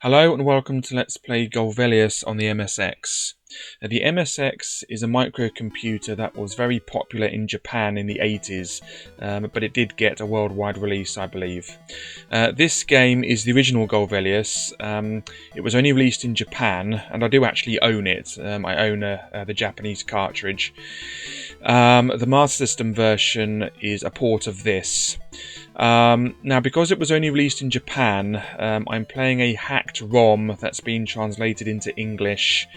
Hello and welcome to Let's Play Golvellius on the MSX. The MSX is a microcomputer that was very popular in Japan in the 80s, but it did get a worldwide release, I believe. This game is the original Golvellius. It was only released in Japan, and I do actually own it. I own the Japanese cartridge. The Master System version is a port of this. Now, because it was only released in Japan, I'm playing a hacked ROM that's been translated into English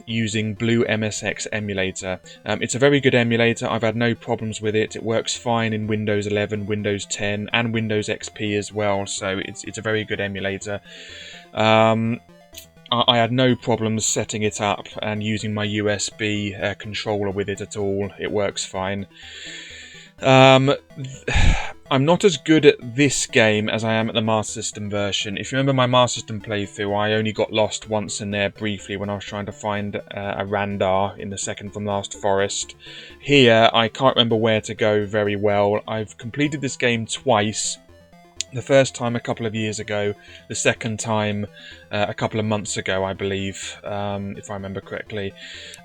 using Blue MSX emulator. It's a very good emulator. I've had no problems with it. It works fine in Windows 11, Windows 10, and Windows XP as well, so it's a very good emulator. I had no problems setting it up and using my USB controller with it at all. It works fine. I'm not as good at this game as I am at the Master System version. If you remember my Master System playthrough, I only got lost once in there briefly when I was trying to find a Randar in the second from last forest. Here, I can't remember where to go very well. I've completed this game twice. The first time a couple of years ago, the second time a couple of months ago, I believe, if I remember correctly.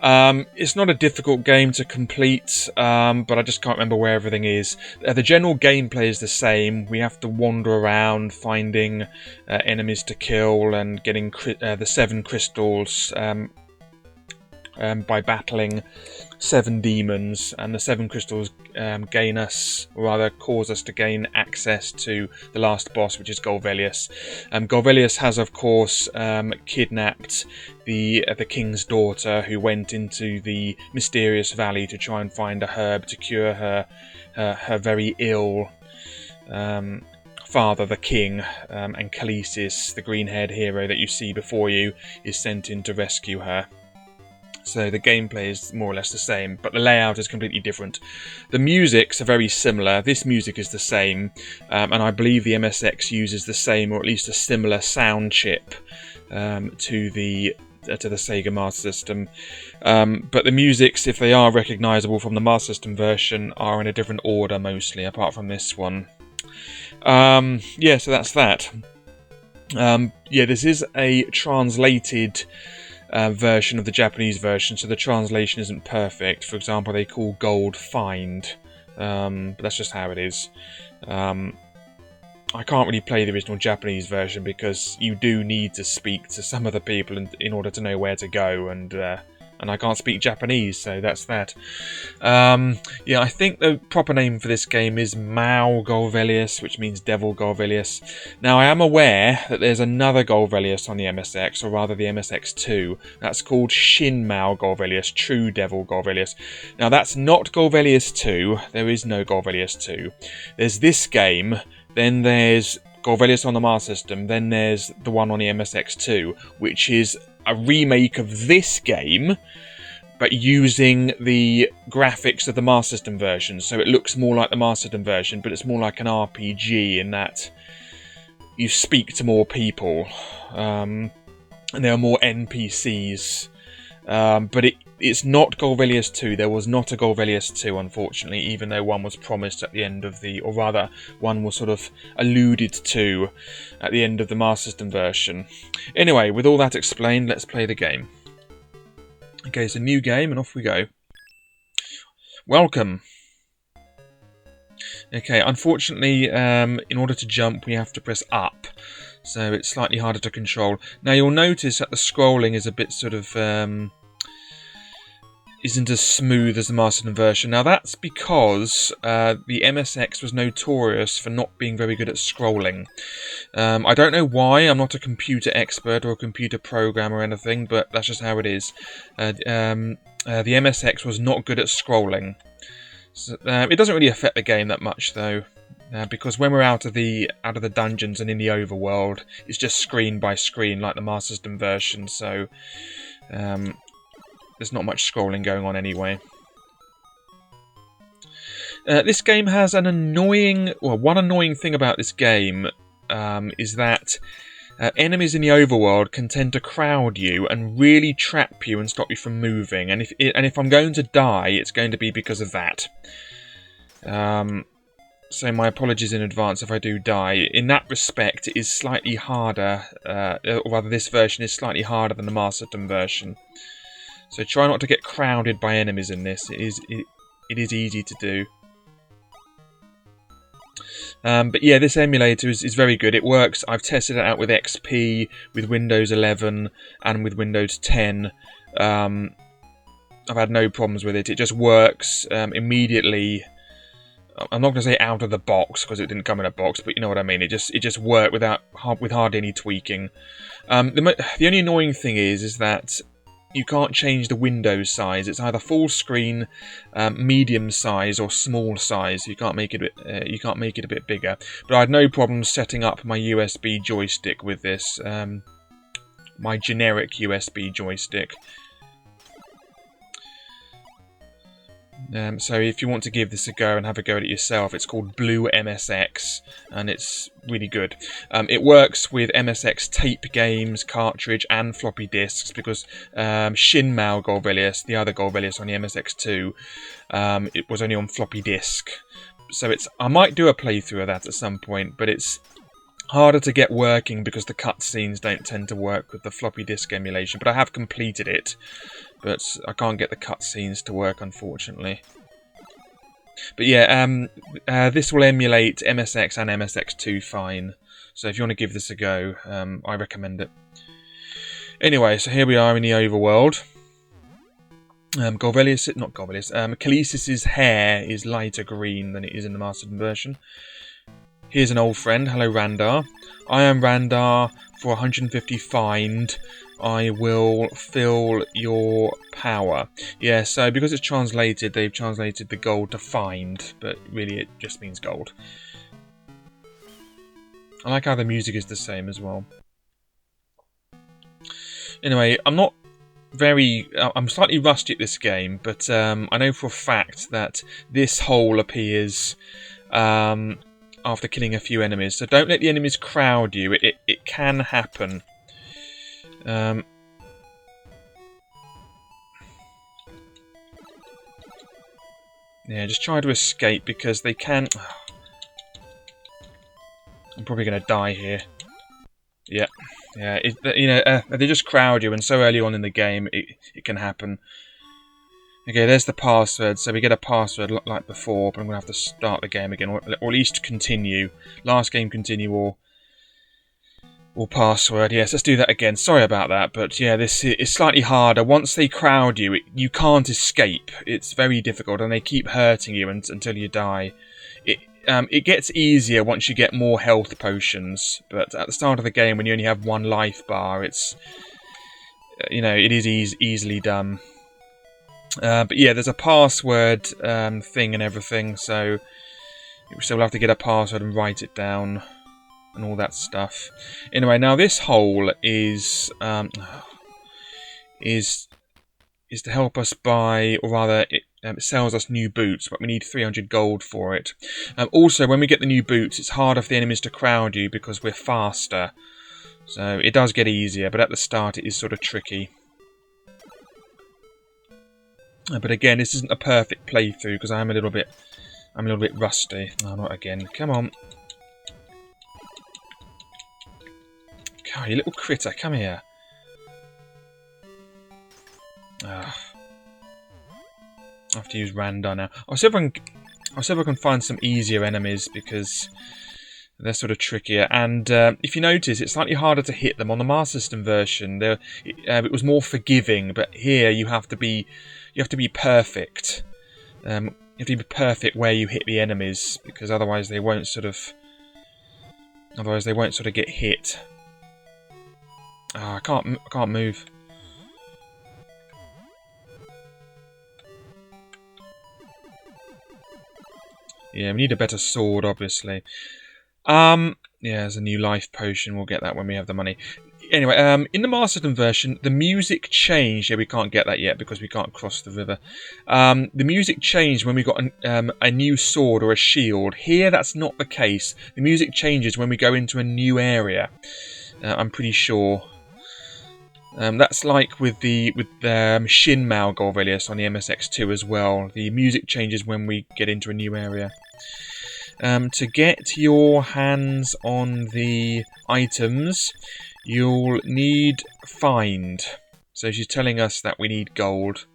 It's not a difficult game to complete, but I just can't remember where everything is. The general gameplay is the same. We have to wander around finding enemies to kill and getting the 7 crystals by battling 7 demons, and the 7 crystals cause us to gain access to the last boss, which is Golvellius. Golvellius has, of course, kidnapped the king's daughter, who went into the mysterious valley to try and find a herb to cure her very ill father, the king, and Khaleesi, the green-haired hero that you see before you, is sent in to rescue her. So the gameplay is more or less the same, but the layout is completely different. The musics are very similar. This music is the same, and I believe the MSX uses the same, or at least a similar sound chip to the Sega Master System. But the musics, if they are recognisable from the Master System version, are in a different order mostly, apart from this one. Yeah, so that's that. Yeah, this is a translated version of the Japanese version, so the translation isn't perfect. For example, they call gold find, but that's just how it is. I can't really play the original Japanese version because you do need to speak to some of the people in order to know where to go, and I can't speak Japanese, so that's that. Yeah, I think the proper name for this game is Maou Golvellius, which means Devil Golvellius. Now, I am aware that there's another Golvellius on the MSX, or rather the MSX2. That's called Shin Maou Golvellius, True Devil Golvellius. Now, that's not Golvellius 2. There is no Golvellius 2. There's this game, then there's Golvellius on the Master System, then there's the one on the MSX2, which is a remake of this game, but using the graphics of the Master System version. So it looks more like the Master System version, but it's more like an RPG in that you speak to more people, and there are more NPCs. But it's not Golvellius 2. There was not a Golvellius 2, unfortunately, even though one was promised at the end of the... Or rather, one was sort of alluded to at the end of the Master System version. Anyway, with all that explained, let's play the game. Okay, it's a new game, and off we go. Welcome. Okay, unfortunately, in order to jump, we have to press up. So it's slightly harder to control. Now, you'll notice that the scrolling is a bit sort of... isn't as smooth as the Master System version. Now, that's because the MSX was notorious for not being very good at scrolling. I don't know why. I'm not a computer expert or a computer programmer or anything, but that's just how it is. The MSX was not good at scrolling. So, it doesn't really affect the game that much, though. Because when we're out of the dungeons and in the overworld, it's just screen by screen like the Master System version, so there's not much scrolling going on anyway. This game has an annoying... Well, one annoying thing about this game is that enemies in the overworld can tend to crowd you and really trap you and stop you from moving. And if I'm going to die, it's going to be because of that. So my apologies in advance if I do die. In that respect, it is slightly harder, or rather this version is slightly harder than the Master System version. So try not to get crowded by enemies in this. It is easy to do. But yeah, this emulator is very good. It works. I've tested it out with XP, with Windows 11, and with Windows 10. I've had no problems with it. It just works immediately. I'm not going to say out of the box because it didn't come in a box, but you know what I mean. It just worked with hardly any tweaking. The only annoying thing is that you can't change the window size. It's either full screen, medium size, or small size. You can't make it a bit bigger. But I had no problems setting up my USB joystick with this. My generic USB joystick. So if you want to give this a go and have a go at it yourself, it's called Blue MSX, and it's really good. It works with MSX tape games, cartridge, and floppy disks, because Shin Maou Golvellius, the other Golvellius on the MSX2, it was only on floppy disk. So I might do a playthrough of that at some point, but it's harder to get working because the cutscenes don't tend to work with the floppy disk emulation. But I have completed it. But I can't get the cutscenes to work, unfortunately. But yeah, this will emulate MSX and MSX2 fine. So if you want to give this a go, I recommend it. Anyway, so here we are in the overworld. Khalees's hair is lighter green than it is in the Master version. Here's an old friend. Hello, Randar. I am Randar. For 150 find, I will fill your power. Yeah, so because it's translated, they've translated the gold to find, but really it just means gold. I like how the music is the same as well. Anyway, I'm slightly rusty at this game, but I know for a fact that this hole appears after killing a few enemies. So don't let the enemies crowd you. It can happen. Yeah, just try to escape because they can... I'm probably going to die here. Yeah, they just crowd you, and so early on in the game, it can happen. Okay, there's the password. So we get a password like before, but I'm going to have to start the game again, or at least continue. Last game continue, or password. Yes, let's do that again. Sorry about that, but yeah, this is slightly harder. Once they crowd you, you can't escape. It's very difficult, and they keep hurting you until you die. It gets easier once you get more health potions, but at the start of the game, when you only have one life bar, it's it is easily done. But yeah, there's a password thing and everything, so you still have to get a password and write it down and all that stuff. Anyway, now this hole is to help us buy, or rather, it sells us new boots, but we need 300 gold for it. Also, when we get the new boots, it's harder for the enemies to crowd you because we're faster. So it does get easier, but at the start it is sort of tricky. But again, this isn't a perfect playthrough because I'm a little bit rusty. Oh, not again. Come on. God, you little critter, come here. I have to use Randar now. I'll see if I can find some easier enemies because they're sort of trickier. And if you notice, it's slightly harder to hit them on the Master System version. It was more forgiving, but here you have to be perfect. You have to be perfect where you hit the enemies, because otherwise they won't sort of get hit. I can't move. Yeah, we need a better sword, obviously. Yeah, there's a new life potion. We'll get that when we have the money. Anyway, in the Master System version, the music changed. Yeah, we can't get that yet because we can't cross the river. The music changed when we got a new sword or a shield. Here, that's not the case. The music changes when we go into a new area. I'm pretty sure. That's like with the Shin Maou Golvellius on the MSX2 as well. The music changes when we get into a new area. To get your hands on the items, you'll need find. So she's telling us that we need gold.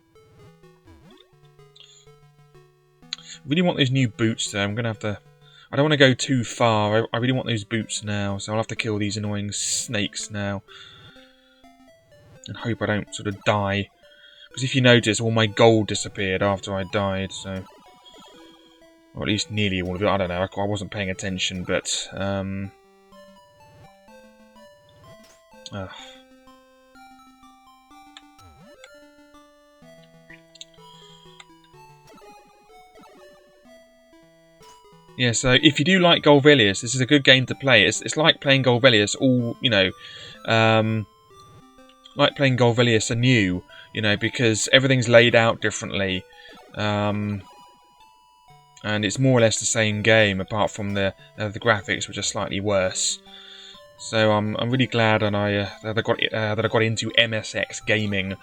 I really want those new boots though. I'm going to have to... I don't want to go too far. I really want those boots now, so I'll have to kill these annoying snakes now. And hope I don't sort of die. Because if you notice, all my gold disappeared after I died, so... Or at least nearly all of it. I don't know. I wasn't paying attention, but... Yeah, so if you do like Golvellius, this is a good game to play. It's like playing Golvellius all, you know, like playing Golvellius anew, you know, because everything's laid out differently. And it's more or less the same game, apart from the graphics, which are slightly worse. So I'm really glad that I got into MSX gaming.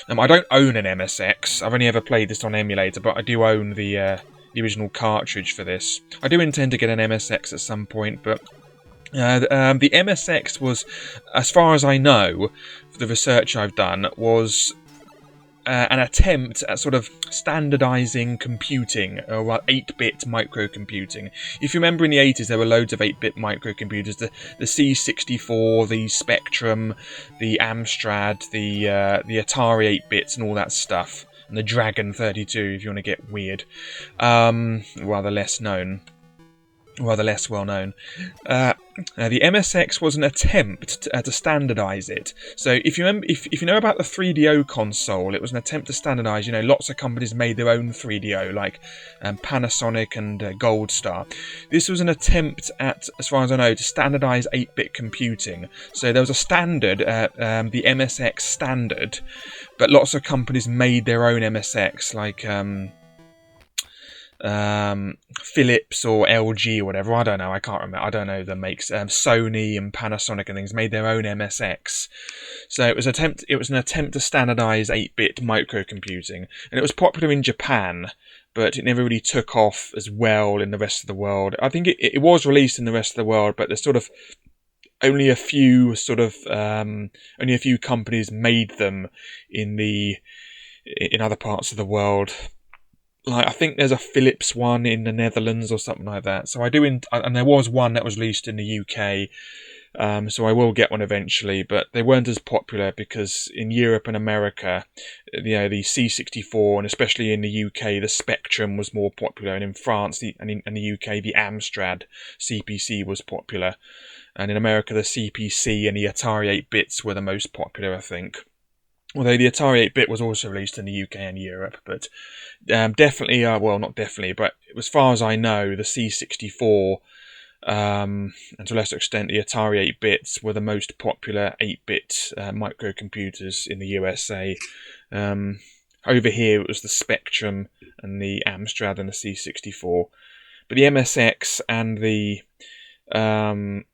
I don't own an MSX. I've only ever played this on emulator, but I do own the original cartridge for this. I do intend to get an MSX at some point, but the MSX was, as far as I know, for the research I've done, was an attempt at sort of standardizing computing, or 8-bit microcomputing. If you remember in the 80s, there were loads of 8-bit microcomputers, the C64, the Spectrum, the Amstrad, the Atari 8-bits and all that stuff. And the Dragon 32, if you want to get weird. Rather less well known. The MSX was an attempt to standardise it. So if you remember, if you know about the 3DO console, it was an attempt to standardise. You know, lots of companies made their own 3DO, like Panasonic and Goldstar. This was an attempt at, as far as I know, to standardise 8-bit computing. So there was a standard, the MSX standard, but lots of companies made their own MSX, like Philips or LG or whatever. I don't know. I can't remember. I don't know the makes. Sony and Panasonic and things made their own MSX. So it was an attempt to standardize 8-bit microcomputing, and it was popular in Japan, but it never really took off as well in the rest of the world. I think it was released in the rest of the world, but there's sort of only a few companies made them in other parts of the world. Like, I think there's a Philips one in the Netherlands or something like that. So and there was one that was released in the UK. So I will get one eventually, but they weren't as popular because in Europe and America, you know, the C64 and especially in the UK, the Spectrum was more popular, and in France and in the UK, the Amstrad CPC was popular, and in America, the CPC and the Atari 8-bits were the most popular, I think. Although the Atari 8-bit was also released in the UK and Europe, but definitely, well, not definitely, but as far as I know, the C64, and to a lesser extent, the Atari 8-bits were the most popular 8-bit microcomputers in the USA. Over here, it was the Spectrum and the Amstrad and the C64. But the MSX and the Atari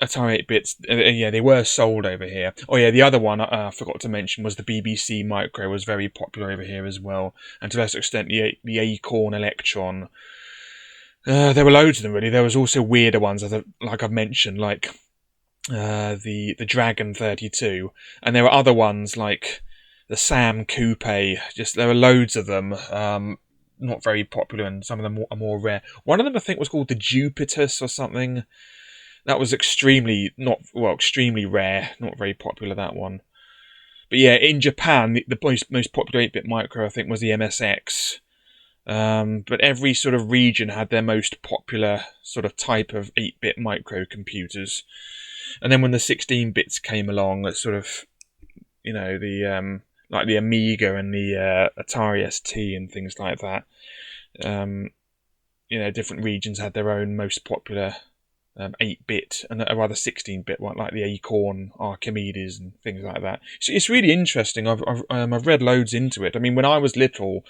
8-bits, yeah, they were sold over here. Oh yeah, the other one I forgot to mention was the BBC Micro, was very popular over here as well, and to a lesser extent the Acorn Electron. There were loads of them really. There was also weirder ones, like I've mentioned, like the Dragon 32, and there were other ones like the Sam Coupe. Just there were loads of them. Not very popular, and some of them are more rare. One of them I think was called the Jupitus or something. That was extremely rare, not very popular, that one. But yeah, in Japan, the most popular 8-bit micro, I think, was the MSX. But every sort of region had their most popular sort of type of 8-bit microcomputers. And then when the 16-bits came along, that sort of, you know, the like the Amiga and the Atari ST and things like that. You know, different regions had their own most popular 8-bit and a rather 16-bit one, like the Acorn Archimedes and things like that. So it's really interesting. I've read loads into it. I mean, when I was little,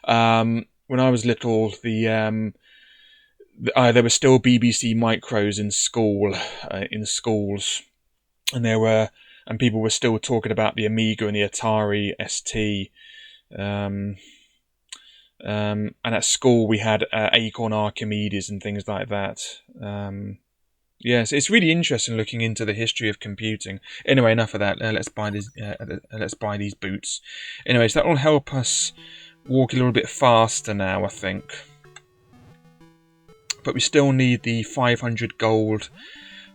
there were still BBC Micros in schools, and people were still talking about the Amiga and the Atari ST. And at school we had Acorn Archimedes and things like that. Yes, it's really interesting looking into the history of computing. Anyway, enough of that. Let's buy these. Let's buy these boots. Anyways, that will help us walk a little bit faster now, I think. But we still need the 500 gold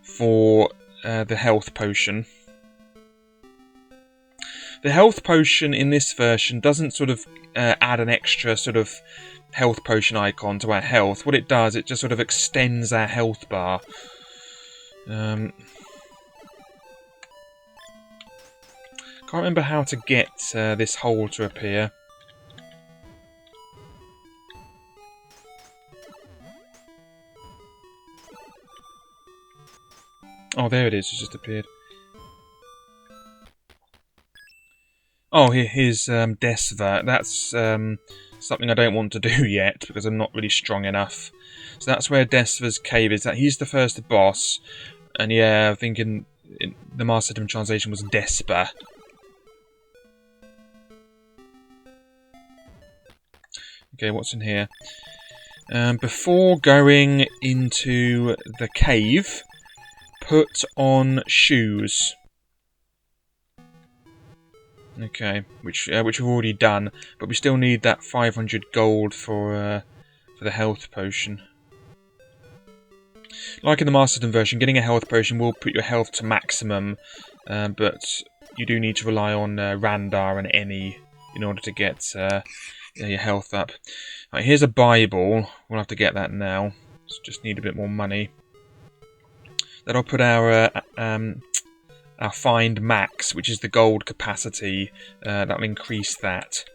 for the health potion. The health potion in this version doesn't sort of add an extra sort of health potion icon to our health. What it does, it just sort of extends our health bar. Can't remember how to get this hole to appear. Oh, there it is. It just appeared. Oh, here's Desva. That's something I don't want to do yet because I'm not really strong enough. So that's where Desva's cave is. He's the first boss. And yeah, I think in the Master System translation was Despa. Okay, what's in here? Before going into the cave, put on shoes. Okay, which we've already done, but we still need that 500 gold for the health potion. Like in the Master System version, getting a health potion will put your health to maximum, but you do need to rely on Randar and Eni in order to get your health up. Right, here's a Bible. We'll have to get that now. Just need a bit more money. That'll put our find max, which is the gold capacity. That'll increase that.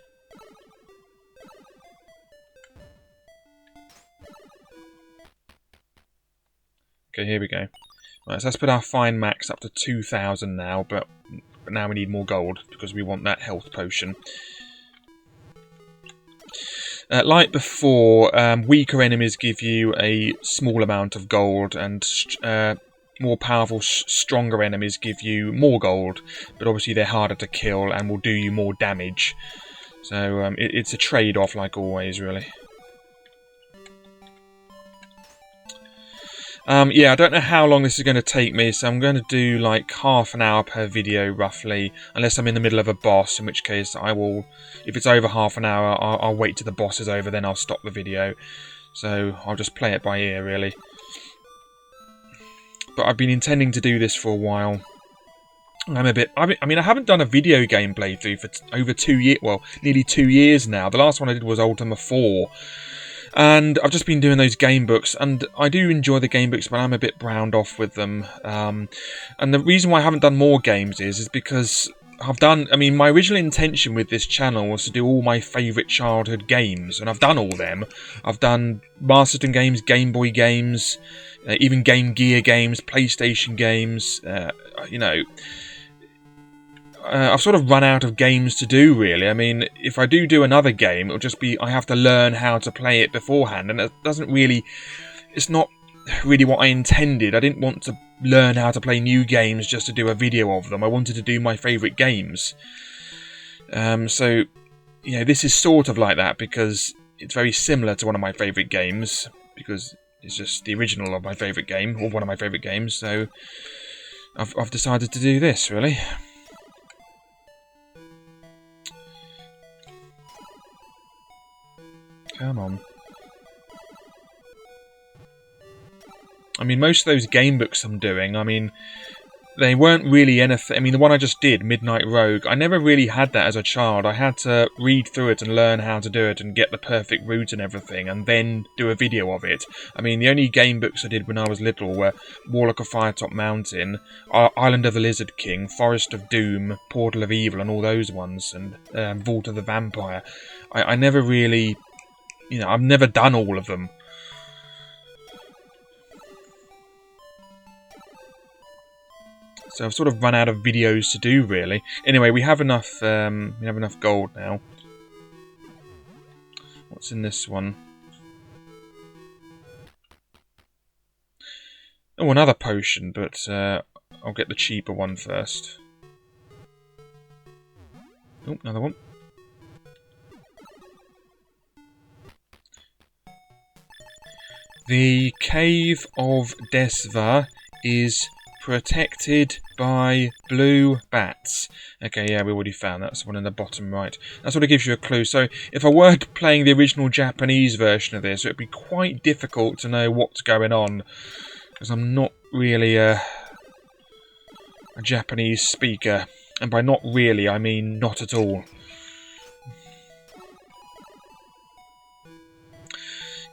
Okay, here we go. Right, so let's put our find max up to 2,000 now, but now we need more gold because we want that health potion. Like before, weaker enemies give you a small amount of gold, and more powerful, stronger enemies give you more gold, but obviously they're harder to kill and will do you more damage. So it's a trade-off, like always, really. Yeah, I don't know how long this is going to take me, so I'm going to do like half an hour per video, roughly, unless I'm in the middle of a boss, in which case I will, if it's over half an hour, I'll wait till the boss is over, then I'll stop the video. So I'll just play it by ear, really. But I've been intending to do this for a while. I mean, I haven't done a video game playthrough for over 2 years, well, nearly 2 years now. The last one I did was Ultima 4. And I've just been doing those game books, and I do enjoy the game books, but I'm a bit browned off with them. And the reason why I haven't done more games is because I mean, my original intention with this channel was to do all my favourite childhood games, and I've done all them. I've done Master System games, Game Boy games, even Game Gear games, PlayStation games, you know. I've sort of run out of games to do, really. I mean, if I do another game, it'll just be I have to learn how to play it beforehand, and it doesn't really... It's not really what I intended. I didn't want to learn how to play new games just to do a video of them. I wanted to do my favourite games. So, you know, this is sort of like that, because it's very similar to one of my favourite games, because it's just the original of my favourite game, or one of my favourite games, so I've decided to do this, really. Come on. I mean, most of those game books I'm doing, I mean, they weren't really anything. I mean, the one I just did, Midnight Rogue, I never really had that as a child. I had to read through it and learn how to do it and get the perfect route and everything, and then do a video of it. I mean, the only game books I did when I was little were Warlock of Firetop Mountain, Island of the Lizard King, Forest of Doom, Portal of Evil, and all those ones, and Vault of the Vampire. I never really... You know, I've never done all of them. So I've sort of run out of videos to do, really. Anyway, we have enough gold now. What's in this one? Oh, another potion, but I'll get the cheaper one first. Oh, another one. The cave of Desva is protected by blue bats. Okay, yeah, we already found that. That's one in the bottom right. That sort of gives you a clue. So if I were playing the original Japanese version of this, it would be quite difficult to know what's going on, because I'm not really a Japanese speaker. And by not really, I mean not at all.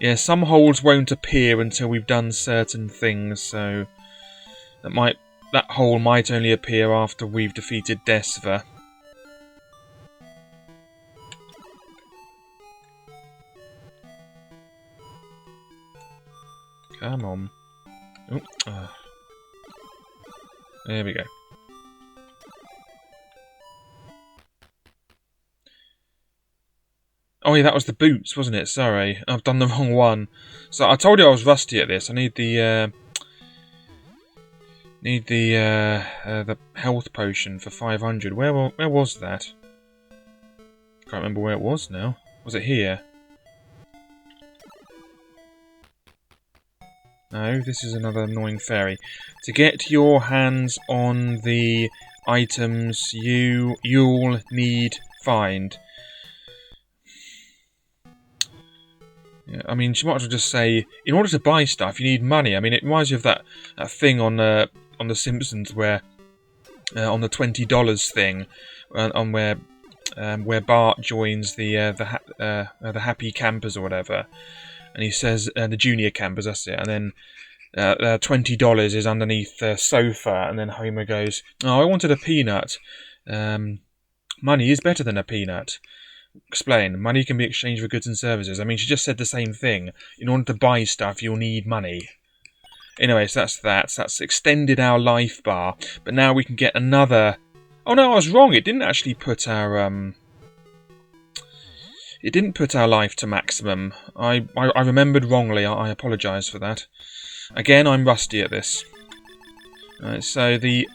Yeah, some holes won't appear until we've done certain things, so that hole might only appear after we've defeated Desva. Come on. Oh, there we go. Oh yeah, that was the boots, wasn't it? Sorry, I've done the wrong one. So I told you I was rusty at this. I need the health potion for 500. Where was that? Can't remember where it was now. Was it here? No, this is another annoying fairy. To get your hands on the items you'll need find. Yeah, I mean, she might as well just say, in order to buy stuff, you need money. I mean, it reminds you of that thing on The Simpsons where, on the $20 thing, on where Bart joins the happy campers or whatever, and he says the junior campers, that's it, and then $20 is underneath the sofa, and then Homer goes, "Oh, I wanted a peanut." Money is better than a peanut. Explain. Money can be exchanged for goods and services. I mean, she just said the same thing. In order to buy stuff, you'll need money. Anyway, so that's that. So that's extended our life bar. But now we can get another... Oh no, I was wrong. It didn't actually put our... It didn't put our life to maximum. I remembered wrongly. I apologise for that. Again, I'm rusty at this. So the...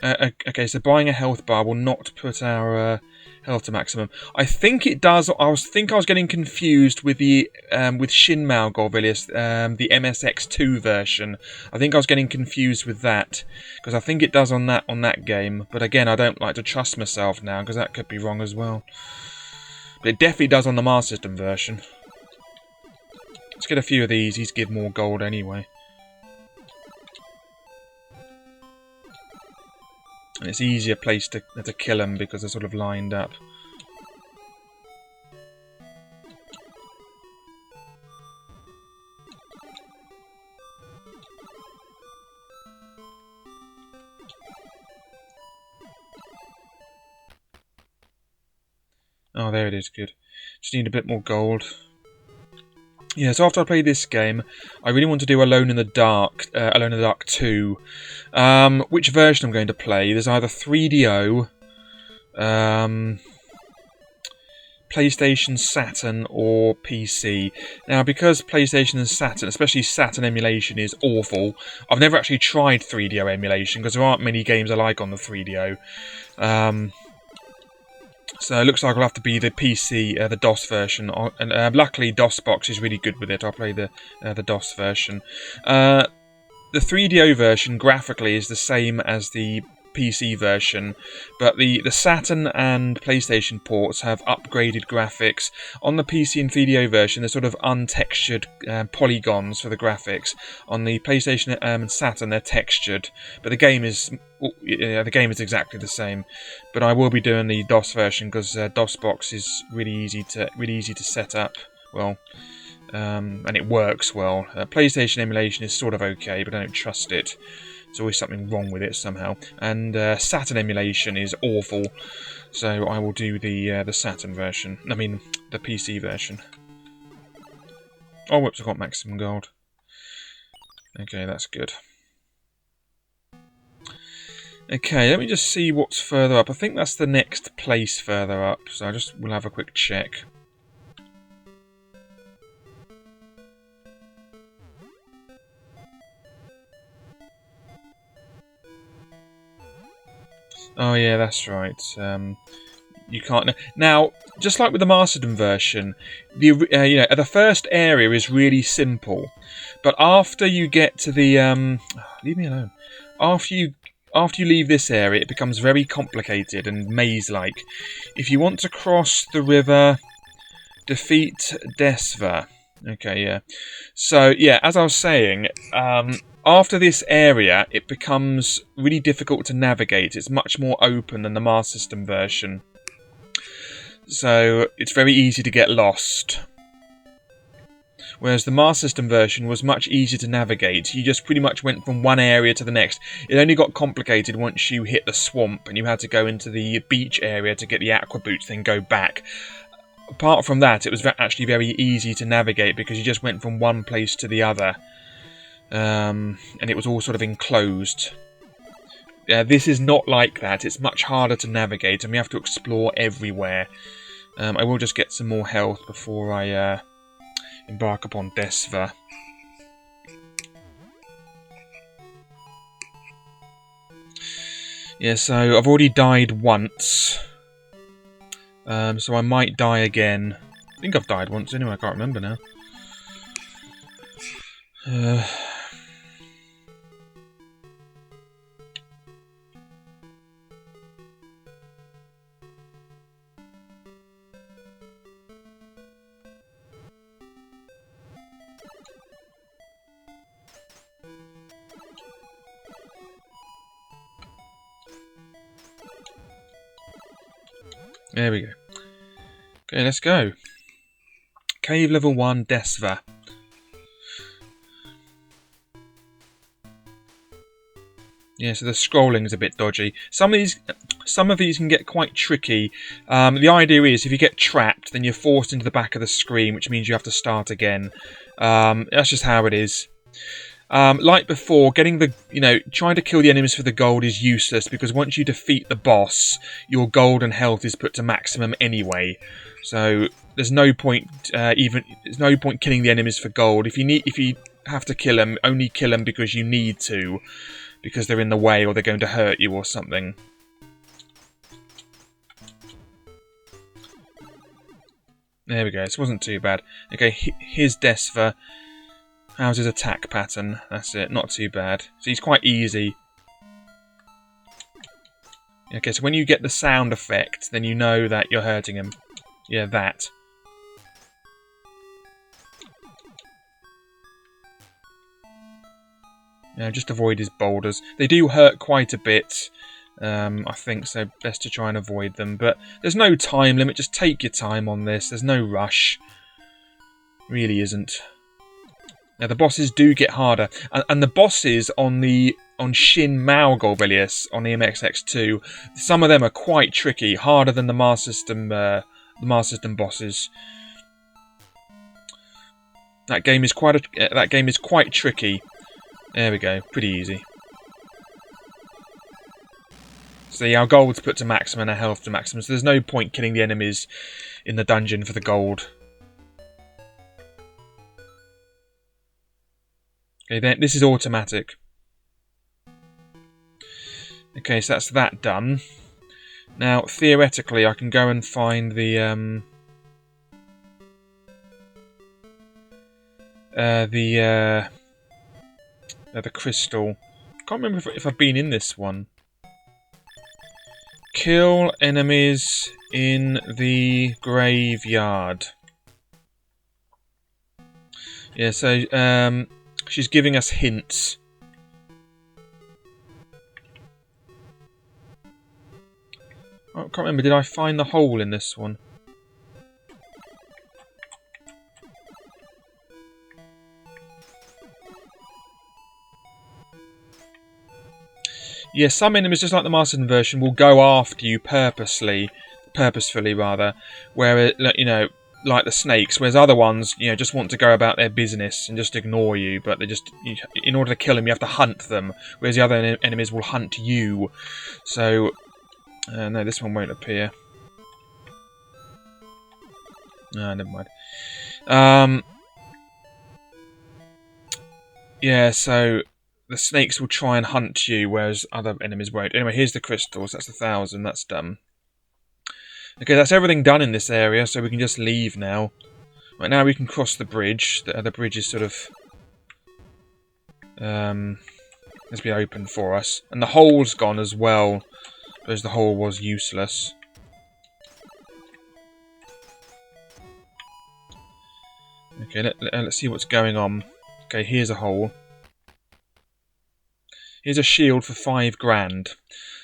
okay, so buying a health bar will not put our... health to maximum. I think it does. I was getting confused with the with Shin Maou Golvellius, the MSX2 version. I think I was getting confused with that because I think it does on that game. But again, I don't like to trust myself now because that could be wrong as well. But it definitely does on the Master System version. Let's get a few of these. These give more gold anyway. And it's easier place to kill them because they're sort of lined up. Oh, there it is, good. Just need a bit more gold. Yeah, so after I play this game, I really want to do Alone in the Dark 2. Which version I'm going to play? There's either 3DO, PlayStation, Saturn, or PC. Now, because PlayStation and Saturn, especially Saturn emulation, is awful, I've never actually tried 3DO emulation, because there aren't many games I like on the 3DO. So it looks like I'll have to be the PC, the DOS version, and luckily DOSBox is really good with it. I'll play the DOS version. The 3DO version graphically is the same as the PC version, but the Saturn and PlayStation ports have upgraded graphics. On the PC and 3DO version, they're sort of untextured polygons for the graphics. On the PlayStation and Saturn, they're textured, but the game is exactly the same. But I will be doing the DOS version because DOSBox is really easy to set up. Well. And it works well. PlayStation emulation is sort of okay, but I don't trust it. There's always something wrong with it somehow. And Saturn emulation is awful, so I will do the Saturn version. I mean, the PC version. Oh, whoops! I got maximum gold. Okay, that's good. Okay, let me just see what's further up. I think that's the next place further up, so we'll have a quick check. Oh yeah, that's right. you can't. Now, just like with the Masterton version, the the first area is really simple, but after you get to the leave me alone. After you leave this area, it becomes very complicated and maze-like. If you want to cross the river, defeat Desva. Okay, yeah. So yeah, as I was saying, after this area, it becomes really difficult to navigate. It's much more open than the Master System version. So it's very easy to get lost. Whereas the Master System version was much easier to navigate. You just pretty much went from one area to the next. It only got complicated once you hit the swamp and you had to go into the beach area to get the aqua boots, then go back. Apart from that, it was actually very easy to navigate because you just went from one place to the other. And it was all sort of enclosed. This is not like that. It's much harder to navigate and we have to explore everywhere. I will just get some more health before I embark upon Desva. Yeah, so I've already died once. So I might die again. I think I've died once anyway, I can't remember now. There we go. Okay, let's go. Cave level 1, Desva. Yeah, so the scrolling is a bit dodgy. Some of these can get quite tricky. The idea is if you get trapped, then you're forced into the back of the screen, which means you have to start again. That's just how it is. Like before, getting the trying to kill the enemies for the gold is useless because once you defeat the boss, your gold and health is put to maximum anyway. So there's no point killing the enemies for gold. If you have to kill them, only kill them because you need to, because they're in the way or they're going to hurt you or something. There we go. This wasn't too bad. Okay, here's Desva. How's his attack pattern? That's it, not too bad. So he's quite easy. Okay, so when you get the sound effect, then you know that you're hurting him. Yeah, that. Yeah, just avoid his boulders. They do hurt quite a bit, I think, so best to try and avoid them. But there's no time limit, just take your time on this. There's no rush. Really isn't. Now the bosses do get harder, and the bosses on Shin Maou Golvellius on the MSX2, some of them are quite tricky, harder than the Master System bosses. That game is quite tricky. There we go, pretty easy. See, our gold's put to maximum and our health to maximum, so there's no point killing the enemies in the dungeon for the gold. Okay, then this is automatic. Okay, so that's that done. Now, theoretically, I can go and find the crystal. Can't remember if I've been in this one. Kill enemies in the graveyard. Yeah, so she's giving us hints. I can't remember, did I find the hole in this one? Yeah, some enemies, just like the Masterton version, will go after you purposefully, where, like the snakes, whereas other ones, just want to go about their business and just ignore you, but in order to kill them, you have to hunt them, whereas the other enemies will hunt you. So, no, this one won't appear. No, never mind. Yeah, so the snakes will try and hunt you, whereas other enemies won't. Anyway, here's the crystals. That's 1,000. That's done. Okay, that's everything done in this area, so we can just leave now. Right, now we can cross the bridge. The bridge is sort of... has been opened for us. And the hole's gone as well, because the hole was useless. Okay, let's see what's going on. Okay, here's a hole. Here's a shield for 5 grand.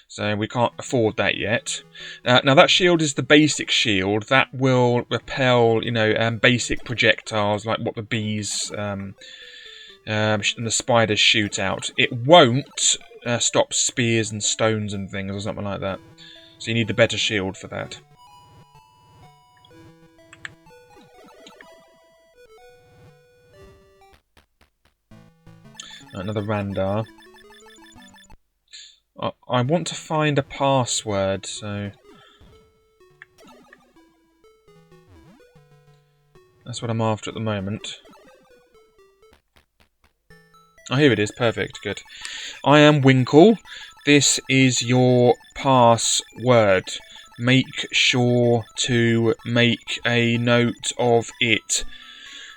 So we can't afford that yet. Now that shield is the basic shield. That will repel, you know, basic projectiles like what the bees and the spiders shoot out. It won't stop spears and stones and things or something like that. So you need the better shield for that. Another Randar. I want to find a password, so... that's what I'm after at the moment. Oh, here it is. Perfect. Good. I am Winkle. This is your password. Make sure to make a note of it.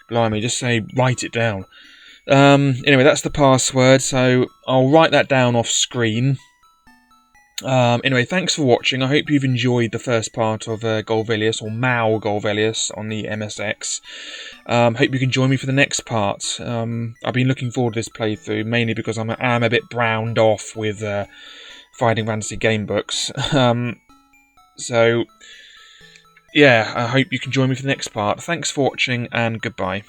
Blimey, just say, write it down. Anyway, that's the password, so I'll write that down off screen. Anyway, thanks for watching. I hope you've enjoyed the first part of Golvellius, or Maou Golvellius, on the MSX. Hope you can join me for the next part. I've been looking forward to this playthrough, mainly because I am a bit browned off with Fighting Fantasy game books. So, yeah, I hope you can join me for the next part. Thanks for watching, and goodbye.